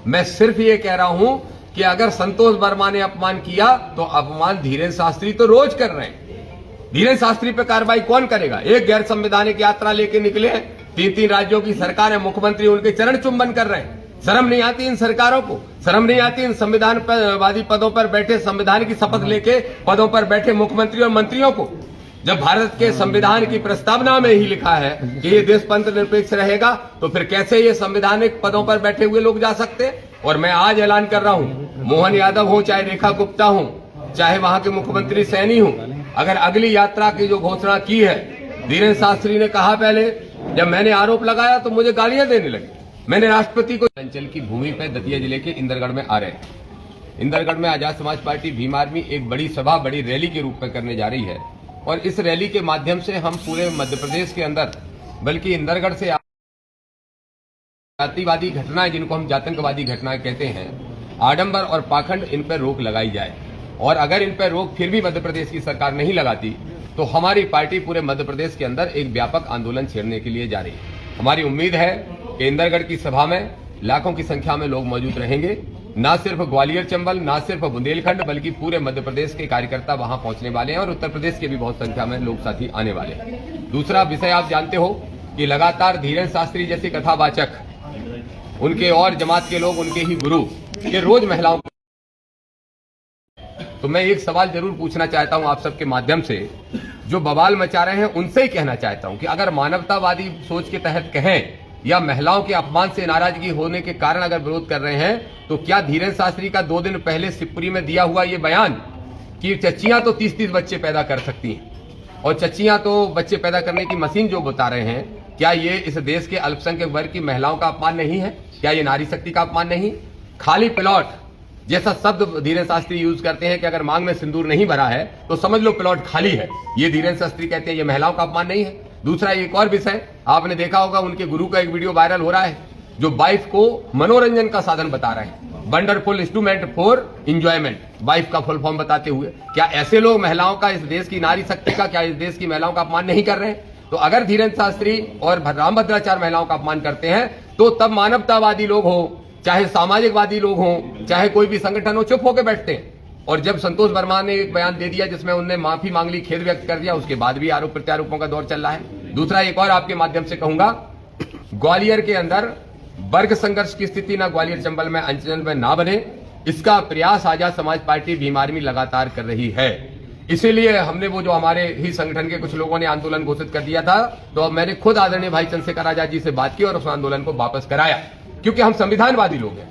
मैं सिर्फ ये कह रहा हूं कि अगर संतोष वर्मा ने अपमान किया तो अपमान धीरेन्द्र शास्त्री तो रोज कर रहे हैं। धीरेन्द्र शास्त्री पे कार्रवाई कौन करेगा? एक गैर संवैधानिक यात्रा लेके निकले हैं, 3 राज्यों की सरकार है, मुख्यमंत्री उनके चरण चुंबन कर रहे हैं। शर्म नहीं आती इन सरकारों को? शर्म नहीं आती इन संविधानवादी पदों पर बैठे, संविधान की शपथ लेके पदों पर बैठे मुख्यमंत्री और मंत्रियों को? जब भारत के संविधान की प्रस्तावना में ही लिखा है कि ये देश पंथ निरपेक्ष रहेगा, तो फिर कैसे ये संवैधानिक पदों पर बैठे हुए लोग जा सकते हैं? और मैं आज ऐलान कर रहा हूं, मोहन यादव हो, चाहे रेखा गुप्ता हो, चाहे वहां के मुख्यमंत्री सैनी हो, अगर अगली यात्रा की जो घोषणा की है, धीरेन्द्र शास्त्री ने कहा पहले, जब मैंने आरोप लगाया तो मुझे गालियां देने लगे। मैंने राष्ट्रपति को अंचल की भूमि पर दतिया जिले के इंदरगढ़ में आ रहे हैं। इंदरगढ़ में आजाद समाज पार्टी भीम आर्मी एक बड़ी सभा, बड़ी रैली के रूप में करने जा रही है और इस रैली के माध्यम से हम पूरे मध्य प्रदेश के अंदर, बल्कि इंदरगढ़ से जातिवादी घटनाएं, जिनको हम जातंकवादी घटनाएं कहते हैं, आडंबर और पाखंड, इन पर रोक लगाई जाए। और अगर इन पर रोक फिर भी मध्य प्रदेश की सरकार नहीं लगाती तो हमारी पार्टी पूरे मध्य प्रदेश के अंदर एक व्यापक आंदोलन छेड़ने के लिए जा रही है। हमारी उम्मीद है कि इंदरगढ़ की सभा में लाखों की संख्या में लोग मौजूद रहेंगे। न सिर्फ ग्वालियर चंबल, न सिर्फ बुंदेलखंड, बल्कि पूरे मध्य प्रदेश के कार्यकर्ता वहां पहुंचने वाले हैं और उत्तर प्रदेश के भी बहुत संख्या में लोग साथी आने वाले हैं। दूसरा विषय, आप जानते हो कि लगातार धीरेन्द्र शास्त्री जैसे कथावाचक, उनके और जमात के लोग, उनके ही गुरु, ये रोज महिलाओं को, तो मैं एक सवाल जरूर पूछना चाहता हूं आप सबके माध्यम से, जो बवाल मचा रहे हैं उनसे ही कहना चाहता हूं कि अगर मानवतावादी सोच के तहत कहें या महिलाओं के अपमान से नाराजगी होने के कारण अगर विरोध कर रहे हैं, तो क्या धीरेन्द्र शास्त्री का 2 दिन पहले शिवपुरी में दिया हुआ ये बयान कि चच्चियां तो 30-30 बच्चे पैदा कर सकती हैं और चच्चियां तो बच्चे पैदा करने की मशीन जो बता रहे हैं, क्या ये इस देश के अल्पसंख्यक वर्ग की महिलाओं का अपमान नहीं है? क्या ये नारी शक्ति का अपमान नहीं? खाली प्लॉट जैसा शब्द धीरेन्द्र शास्त्री यूज करते हैं कि अगर मांग में सिंदूर नहीं भरा है तो समझ लो प्लॉट खाली है, ये धीरेन्द्र शास्त्री कहते हैं, ये महिलाओं का अपमान नहीं है? दूसरा एक और विषय, आपने देखा होगा उनके गुरु का एक वीडियो वायरल हो रहा है जो वाइफ को मनोरंजन का साधन बता रहे हैं, wonderful instrument for enjoyment, wife का फुल फॉर्म बताते हुए। क्या ऐसे लोग महिलाओं का, इस देश की नारी शक्ति का, क्या इस देश की महिलाओं का अपमान नहीं कर रहे हैं? तो अगर धीरेन्द्र शास्त्री और रामभद्राचार्य महिलाओं का अपमान करते हैं तो तब मानवतावादी लोग हो, चाहे सामाजिकवादी लोग हों, चाहे कोई भी संगठन हो, चुप होकर बैठते हैं। और जब संतोष वर्मा ने एक बयान दे दिया जिसमें उन्होंने माफी मांग ली, खेद व्यक्त कर दिया, उसके बाद भी आरोप प्रत्यारोपों का दौर चल रहा है। दूसरा एक और आपके माध्यम से कहूंगा, ग्वालियर के अंदर वर्ग संघर्ष की स्थिति ना ग्वालियर चंबल में, अंचल में ना बने, इसका प्रयास आजाद समाज पार्टी भीम आर्मी लगातार कर रही है। इसीलिए हमने वो जो हमारे ही संगठन के कुछ लोगों ने आंदोलन घोषित कर दिया था, तो मैंने खुद आदरणीय भाई चंद्रशेखर आजाद जी से बात की और उस आंदोलन को वापस कराया, क्योंकि हम संविधानवादी लोग हैं।